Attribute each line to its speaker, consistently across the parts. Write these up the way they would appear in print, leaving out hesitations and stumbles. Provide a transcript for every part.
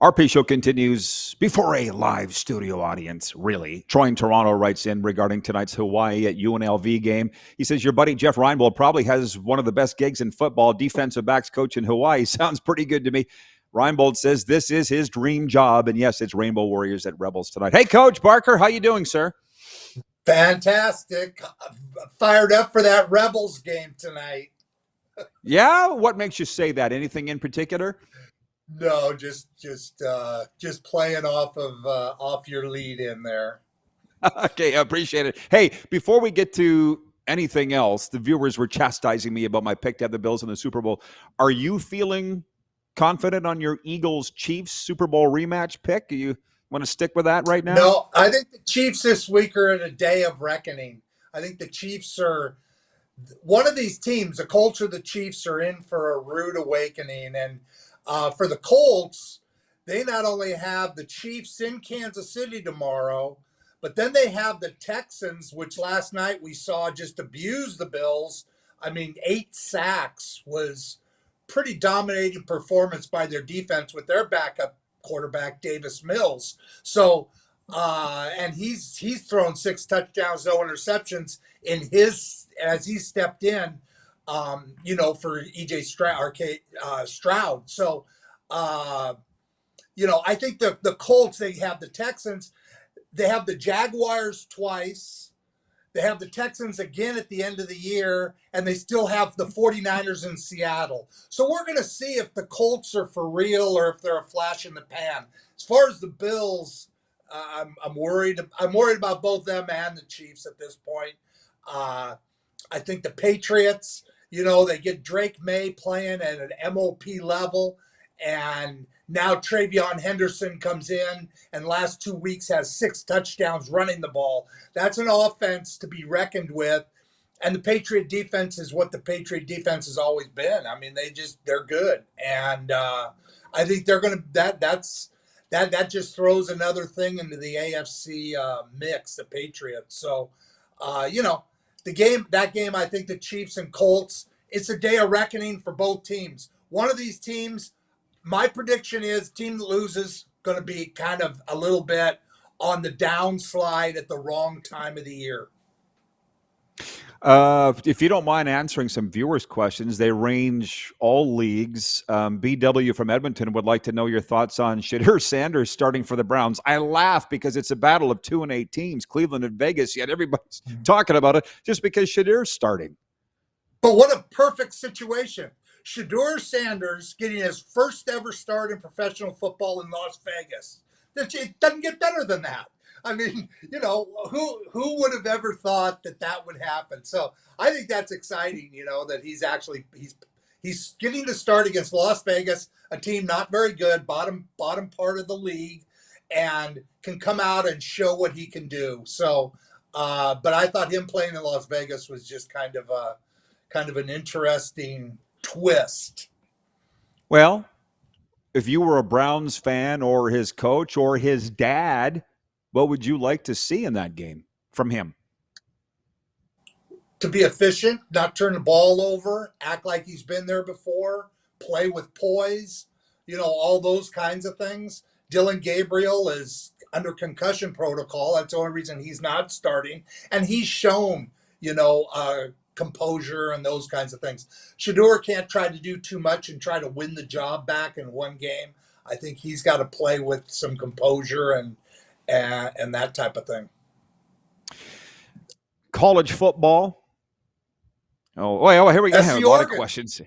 Speaker 1: RP show continues before a live studio audience, really. Troy in Toronto writes in regarding tonight's Hawaii at UNLV game. He says, your buddy Jeff Reinbold probably has one of the best gigs in football. Defensive backs coach in Hawaii sounds pretty good to me. Reinbold says this is his dream job. And yes, it's Rainbow Warriors at Rebels tonight. Hey, Coach Barker, how you doing, sir?
Speaker 2: Fantastic. Fired up for that Rebels game tonight.
Speaker 1: Yeah? What makes you say that? Anything in particular?
Speaker 2: No, just playing off your lead in there.
Speaker 1: Okay, I appreciate it. Hey, before we get to anything else, the viewers were chastising me about my pick to have the Bills in the Super Bowl. Are you feeling confident on your Eagles Chiefs Super Bowl rematch pick? Do you want to stick with that right now?
Speaker 2: No, I think the Chiefs this week are at a day of reckoning. I think the Chiefs are one of these teams. The Colts or the Chiefs are in for a rude awakening, and for the Colts, they not only have the Chiefs in Kansas City tomorrow, but then they have the Texans, which last night we saw just abuse the Bills. I mean, 8 sacks was pretty dominating performance by their defense with their backup quarterback Davis Mills. So, and he's thrown 6 touchdowns, no interceptions in his as he stepped in. For EJ Stroud. So, I think the Colts, they have the Texans, they have the Jaguars twice. They have the Texans again at the end of the year, and they still have the 49ers in Seattle. So we're going to see if the Colts are for real or if they're a flash in the pan. As far as the Bills, I'm worried. I'm worried about both them and the Chiefs at this point. I think the Patriots, they get Drake May playing at an MOP level, and now Travion Henderson comes in and last 2 weeks has 6 touchdowns running the ball. That's an offense to be reckoned with. And the Patriot defense is what the Patriot defense has always been. I mean, they're good. And I think they're going to, that just throws another thing into the AFC mix, the Patriots. So, that game, I think the Chiefs and Colts, it's a day of reckoning for both teams. One of these teams, my prediction is team that loses going to be kind of a little bit on the downslide at the wrong time of the year.
Speaker 1: If you don't mind answering some viewers' questions, they range all leagues. BW from Edmonton would like to know your thoughts on Shadir Sanders starting for the Browns. I laugh because it's a battle of 2 and 8 teams, Cleveland and Vegas, yet everybody's talking about it just because Shadir's starting.
Speaker 2: But what a perfect situation. Shadir Sanders getting his first ever start in professional football in Las Vegas. It doesn't get better than that. I mean, who would have ever thought that would happen? So I think that's exciting, that he's getting to start against Las Vegas, a team not very good, bottom part of the league, and can come out and show what he can do. So, but I thought him playing in Las Vegas was just kind of an interesting twist.
Speaker 1: Well, if you were a Browns fan or his coach or his dad, what would you like to see in that game from him?
Speaker 2: To be efficient, not turn the ball over, act like he's been there before, play with poise, all those kinds of things. Dylan Gabriel is under concussion protocol. That's the only reason he's not starting. And he's shown, composure and those kinds of things. Shadir can't try to do too much and try to win the job back in one game. I think he's got to play with some composure and that type of thing.
Speaker 1: College football. Oh, here we go. A lot of questions.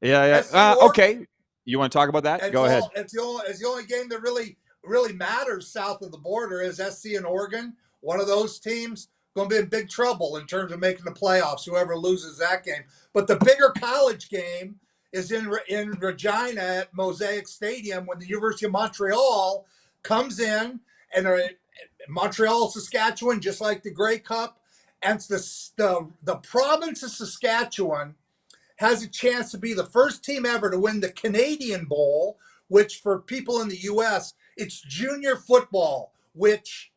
Speaker 1: Yeah. Okay. You want to talk about that? Go ahead.
Speaker 2: It's the only game that really matters south of the border is SC and Oregon. One of those teams going to be in big trouble in terms of making the playoffs, whoever loses that game. But the bigger college game is in Regina at Mosaic Stadium when the University of Montreal comes in, and Montreal, Saskatchewan, just like the Grey Cup, and the province of Saskatchewan has a chance to be the first team ever to win the Canadian Bowl, which for people in the U.S., it's junior football, which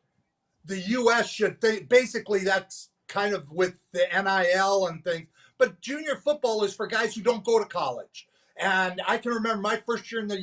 Speaker 2: the U.S. should think. Basically, that's kind of with the NIL and things. But junior football is for guys who don't go to college. And I can remember my first year in the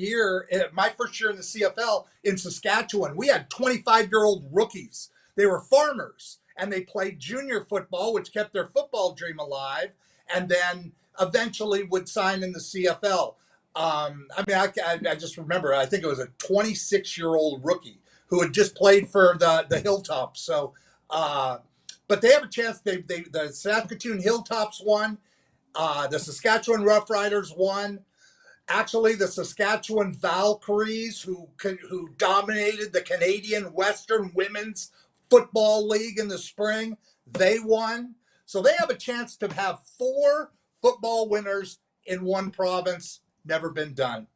Speaker 2: CFL in Saskatchewan, we had 25-year-old rookies. They were farmers and they played junior football, which kept their football dream alive, and then eventually would sign in the CFL. I just remember, I think it was a 26-year-old rookie who had just played for the Hilltops. So, but they have a chance. The Saskatoon Hilltops won. The Saskatchewan Roughriders won. Actually, the Saskatchewan Valkyries, who dominated the Canadian Western Women's Football League in the spring, they won. So they have a chance to have 4 football winners in one province. Never been done.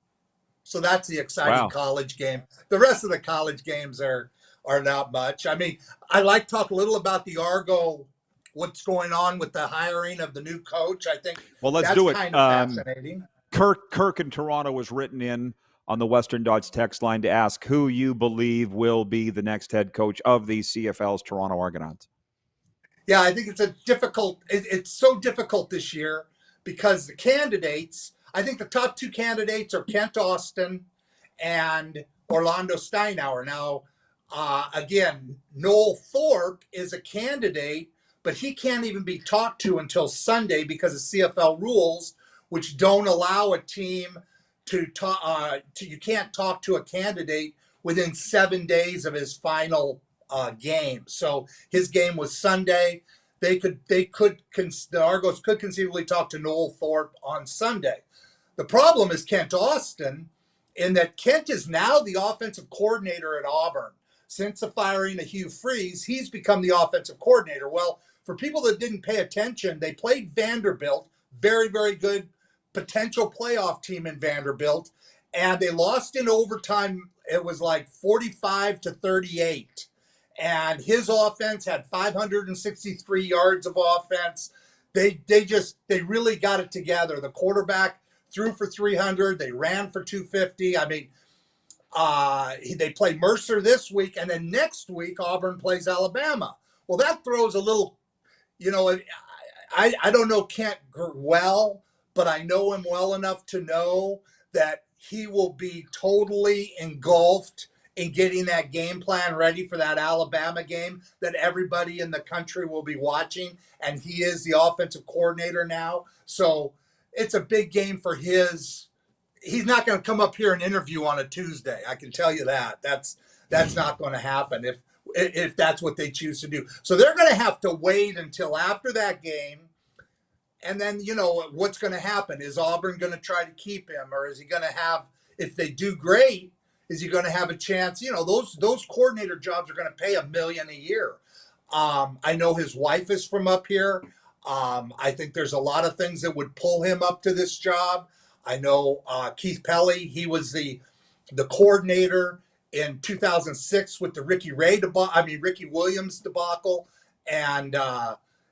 Speaker 2: So that's the exciting college game. The rest of the college games are not much. I mean, I like to talk a little about the Argo, what's going on with the hiring of the new coach. I think
Speaker 1: let's do it.
Speaker 2: Kind of fascinating.
Speaker 1: Kirk in Toronto was written in on the Western Dots text line to ask who you believe will be the next head coach of the CFL's Toronto Argonauts.
Speaker 2: Yeah, I think it's so difficult this year because the candidates, I think the top 2 candidates are Kent Austin and Orlando Steinauer. Now, again, Noel Thorpe is a candidate, but he can't even be talked to until Sunday because of CFL rules, which don't allow a team to talk. You can't talk to a candidate within 7 days of his final game. So his game was Sunday. The Argos could conceivably talk to Noel Thorpe on Sunday. The problem is Kent Austin, in that Kent is now the offensive coordinator at Auburn. Since the firing of Hugh Freeze, he's become the offensive coordinator. Well, for people that didn't pay attention, they played Vanderbilt, very, very good potential playoff team in Vanderbilt, and they lost in overtime. It was like 45-38. And his offense had 563 yards of offense. They really got it together. The quarterback threw for 300. They ran for 250. I mean, they play Mercer this week, and then next week Auburn plays Alabama. Well, that throws a little, I don't know Kent well, but I know him well enough to know that he will be totally engulfed in getting that game plan ready for that Alabama game that everybody in the country will be watching. And he is the offensive coordinator now. So it's a big game for he's not going to come up here and interview on a Tuesday. I can tell you that. That's not going to happen if that's what they choose to do. So they're going to have to wait until after that game. And then, what's going to happen? Is Auburn going to try to keep him, or is he going to have, if they do great, is he going to have a chance? Those coordinator jobs are going to pay $1 million a year. I know his wife is from up here. I think there's a lot of things that would pull him up to this job. I know Keith Pelly, he was the coordinator in 2006 with the Ricky Williams debacle, and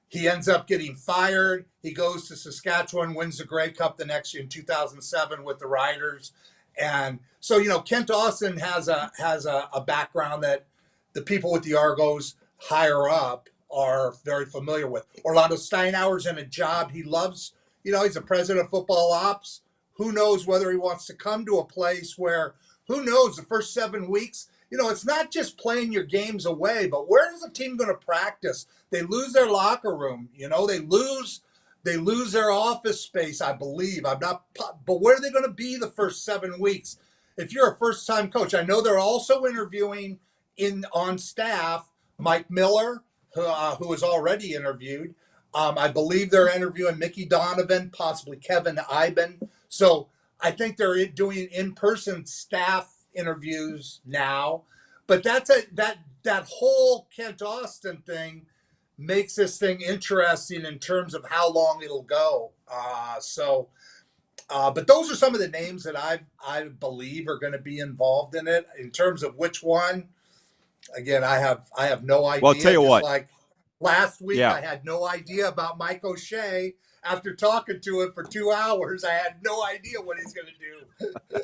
Speaker 2: he ends up getting fired. He goes to Saskatchewan, wins the Grey Cup the next year in 2007 with the Riders. And so, Kent Austin has a background that the people with the Argos higher up are very familiar with. Orlando Steinauer's in a job he loves. He's a president of football ops. Who knows whether he wants to come to a place where, who knows, the first 7 weeks, it's not just playing your games away, but where is the team going to practice? They lose their locker room. They lose their office space, I believe. But where are they going to be the first 7 weeks? If you're a first-time coach, I know they're also interviewing on staff Mike Miller, who is already interviewed. I believe they're interviewing Mickey Donovan, possibly Kevin Iben. So I think they're doing in-person staff interviews now. But that whole Kent Austin thing makes this thing interesting in terms of how long it'll go. But those are some of the names that I believe are going to be involved in it. In terms of which one, again, I have no idea.
Speaker 1: Well, I'll tell you what.
Speaker 2: Like last week, I had no idea about Mike O'Shea. After talking to him for 2 hours, I had no idea what he's going to do.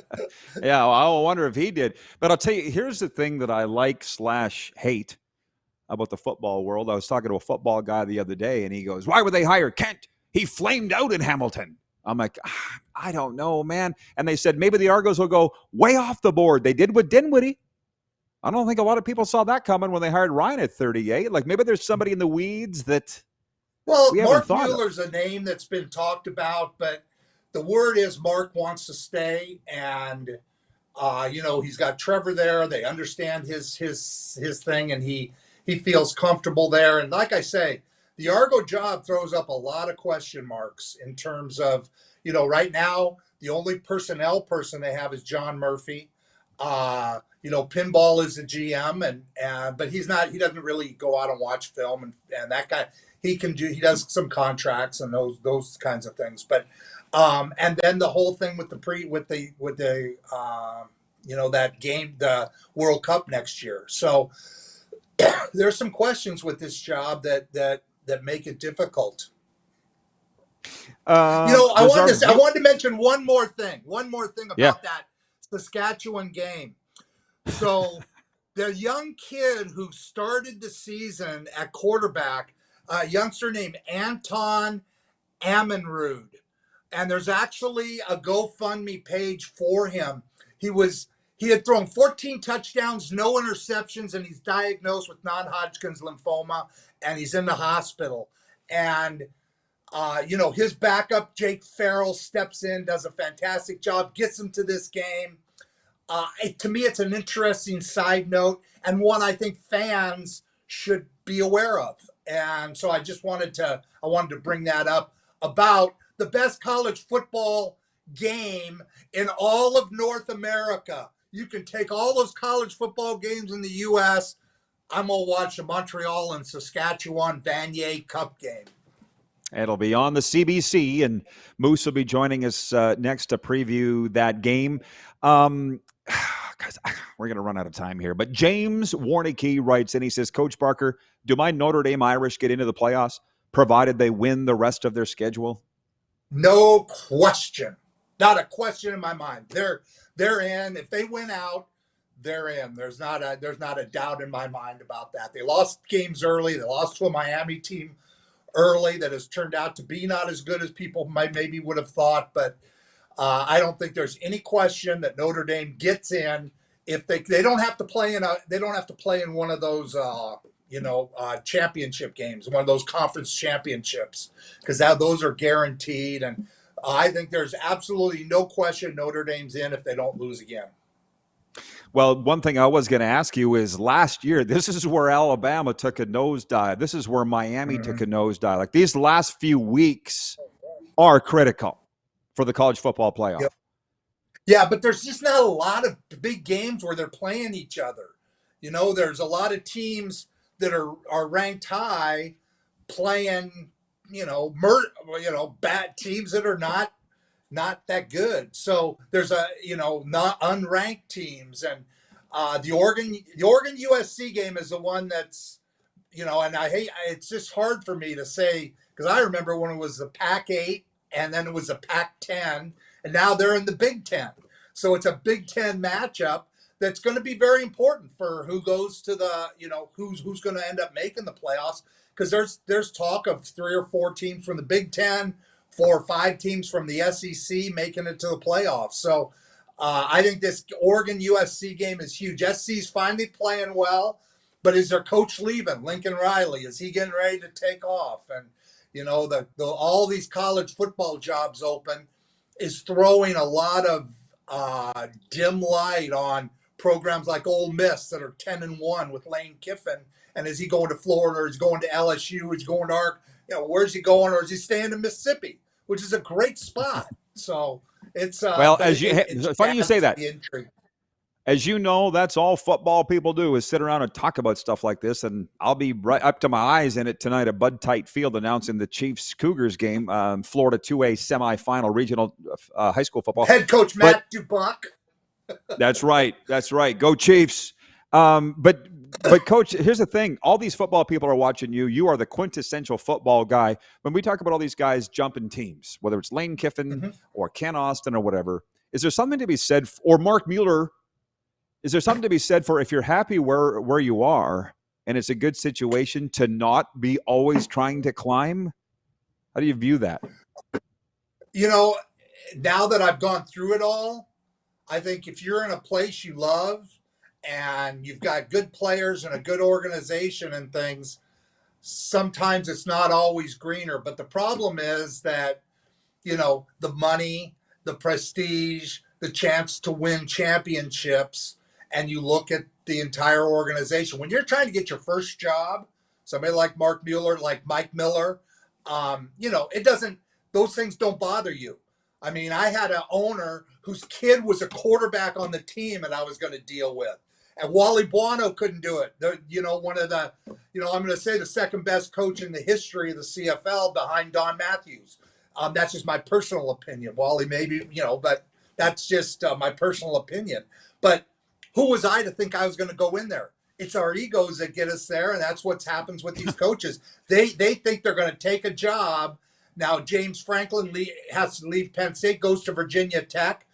Speaker 1: Yeah, I wonder if he did. But I'll tell you, here's the thing that I like/hate about the football world. I was talking to a football guy the other day, and he goes, "Why would they hire Kent? He flamed out in Hamilton." I'm like, I don't know, man. And they said maybe the Argos will go way off the board. They did with Dinwiddie. I don't think a lot of people saw that coming when they hired Ryan at 38. Like maybe there's somebody in the weeds that
Speaker 2: Well,
Speaker 1: we haven't
Speaker 2: Mark
Speaker 1: thought of.
Speaker 2: Mueller's a name that's been talked about, but the word is Mark wants to stay, and he's got Trevor there. They understand his thing, and he feels comfortable there. And like I say, the Argo job throws up a lot of question marks in terms of, right now the only personnel person they have is John Murphy. Pinball is the GM, but he's not. He doesn't really go out and watch film, and that guy he can do. He does some contracts and those kinds of things, but. And then the whole thing with that game, the World Cup next year. So there's some questions with this job that make it difficult. I wanted to mention one more thing about that Saskatchewan game. So the young kid who started the season at quarterback, a youngster named Anton Ammonrud. And there's actually a GoFundMe page for him. He had thrown 14 touchdowns, no interceptions, and he's diagnosed with non-Hodgkin's lymphoma, and he's in the hospital. And his backup, Jake Farrell, steps in, does a fantastic job, gets him to this game. To me, it's an interesting side note and one I think fans should be aware of. And so I wanted to bring that up about the best college football game in all of North America. You can take all those college football games in the U.S. I'm going to watch the Montreal and Saskatchewan Vanier Cup game.
Speaker 1: It'll be on the CBC, and Moose will be joining us next to preview that game. Guys, we're going to run out of time here, but James Warnicki writes in, he says, Coach Barker, do my Notre Dame Irish get into the playoffs, provided they win the rest of their schedule?
Speaker 2: No question. Not a question in my mind. They're in. If they win out, they're in. There's not a doubt in my mind about that. They lost games early. They lost to a Miami team early that has turned out to be not as good as people maybe would have thought. But I don't think there's any question that Notre Dame gets in. If they don't have to play in one of those championship games, one of those conference championships, because those are guaranteed. And I think there's absolutely no question Notre Dame's in if they don't lose again.
Speaker 1: Well, one thing I was going to ask you is last year, this is where Alabama took a nosedive. This is where Miami took a nosedive. Like these last few weeks are critical for the college football playoff.
Speaker 2: Yep. Yeah, but there's just not a lot of big games where they're playing each other. There's a lot of teams that are ranked high playing, bad teams that are not that good. So there's not unranked teams, and the Oregon USC game is the one that's, and it's just hard for me to say because I remember when it was the Pac-8 and then it was the Pac-10 and now they're in the Big Ten. So it's a Big Ten matchup that's going to be very important for who goes to the, who's going to end up making the playoffs, because there's talk of 3 or 4 teams from the Big Ten, 4 or 5 teams from the SEC making it to the playoffs. So I think this Oregon USC game is huge. SC's finally playing well, but is their coach leaving? Lincoln Riley, is he getting ready to take off? And all these college football jobs open is throwing a lot of dim light on programs like Ole Miss that are 10-1 with Lane Kiffin. And is he going to Florida, or is he going to LSU, is he going to Ark? Where's he going, or is he staying in Mississippi, which is a great spot? So it's
Speaker 1: it's funny you say that. As you know, that's all football people do is sit around and talk about stuff like this. And I'll be right up to my eyes in it tonight at Bud Tite Field announcing the Chiefs-Cougars game, Florida 2A semifinal regional high school football.
Speaker 2: Head coach Matt Dubuck.
Speaker 1: That's right. Go Chiefs. But Coach, here's the thing. All these football people are watching you. You are the quintessential football guy. When we talk about all these guys jumping teams, whether it's Lane Kiffin or Ken Austin or whatever, is there something to be said, or Mark Mueller, is there something to be said for if you're happy where you are and it's a good situation to not be always trying to climb? How do you view that?
Speaker 2: You know, now that I've gone through it all, I think if you're in a place you love and you've got good players and a good organization and things, sometimes it's not always greener. But the problem is that, the money, the prestige, the chance to win championships, and you look at the entire organization. When you're trying to get your first job, somebody like Mark Mueller, like Mike Miller, it doesn't, those things don't bother you. I mean, I had an owner whose kid was a quarterback on the team and I was going to deal with. And Wally Buono couldn't do it. One of the, I'm going to say the second best coach in the history of the CFL behind Don Matthews. That's just my personal opinion. Wally, maybe, but that's just my personal opinion. But who was I to think I was going to go in there? It's our egos that get us there, and that's what happens with these coaches. They think they're going to take a job. Now, James Franklin has to leave Penn State, goes to Virginia Tech,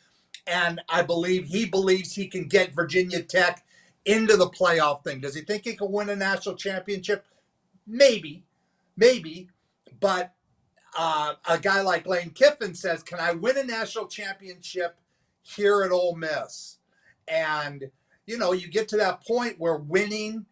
Speaker 2: and I believe he believes he can get Virginia Tech into the playoff thing. Does he think he can win a national championship? Maybe. But a guy like Lane Kiffin says, can I win a national championship here at Ole Miss? And, you get to that point where winning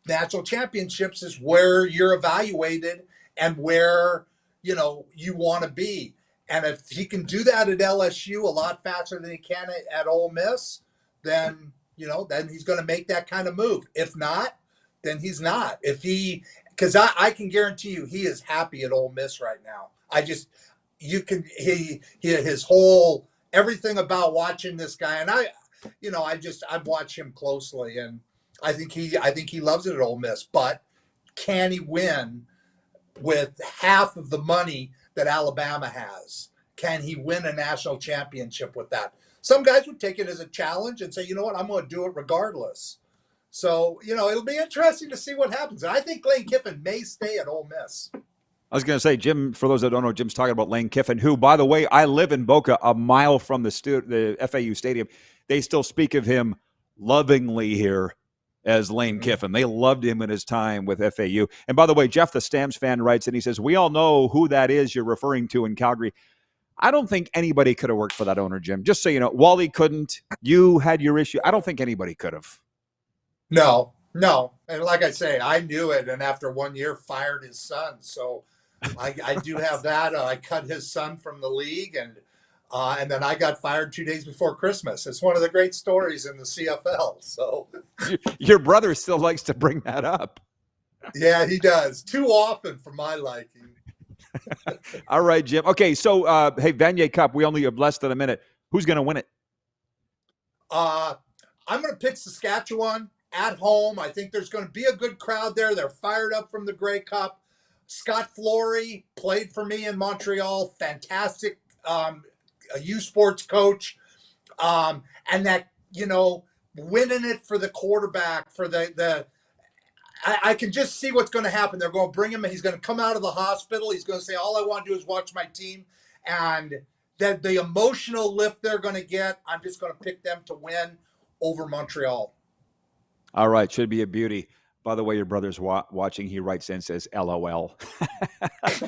Speaker 2: national championships is where you're evaluated and where, you want to be. And if he can do that at LSU a lot faster than he can at Ole Miss, then, then he's going to make that kind of move. If not, then he's not. Because I can guarantee you he is happy at Ole Miss right now. His whole, everything about watching this guy, and I've watched him closely, and I think he loves it at Ole Miss. But can he win with half of the money that Alabama has? Can he win a national championship with that? Some guys would take it as a challenge and say, you know what, I'm going to do it regardless. So, it'll be interesting to see what happens. And I think Lane Kiffin may stay at Ole Miss.
Speaker 1: I was going to say, Jim, for those that don't know, Jim's talking about Lane Kiffin, who, by the way, I live in Boca, a mile from the FAU stadium. They still speak of him lovingly here as Lane Kiffin. They loved him in his time with FAU. And by the way, Jeff, the Stamps fan, writes, and he says, we all know who that is you're referring to in Calgary. I don't think anybody could have worked for that owner, Jim. Just so you know, Wally couldn't. You had your issue. I don't think anybody could have.
Speaker 2: No. And like I say, I knew it. And after 1 year, fired his son. So I do have that. I cut his son from the league, and then I got fired 2 days before Christmas. It's one of the great stories in the CFL. So
Speaker 1: your brother still likes to bring that up.
Speaker 2: Yeah, he does. Too often for my liking.
Speaker 1: All right, Jim. Okay, so hey, Vanier Cup, we only have less than a minute. Who's going to win it?
Speaker 2: I'm going to pick Saskatchewan at home. I think there's going to be a good crowd there. They're fired up from the Grey Cup. Scott Flory played for me in Montreal. Fantastic a U Sports coach. And that, winning it for the quarterback, for I can just see what's going to happen. They're going to bring him. He's going to come out of the hospital. He's going to say, all I want to do is watch my team. And that the emotional lift they're going to get, I'm just going to pick them to win over Montreal.
Speaker 1: All right. Should be a beauty. By the way, your brother's watching. He writes in, says, LOL.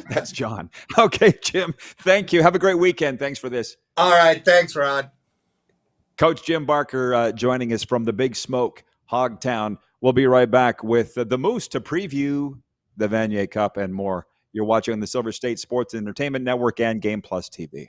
Speaker 1: That's John. Okay, Jim. Thank you. Have a great weekend. Thanks for this.
Speaker 2: All right. Thanks, Rod.
Speaker 1: Coach Jim Barker joining us from the Big Smoke, Hogtown. We'll be right back with the Moose to preview the Vanier Cup and more. You're watching the Silver State Sports and Entertainment Network and Game Plus TV.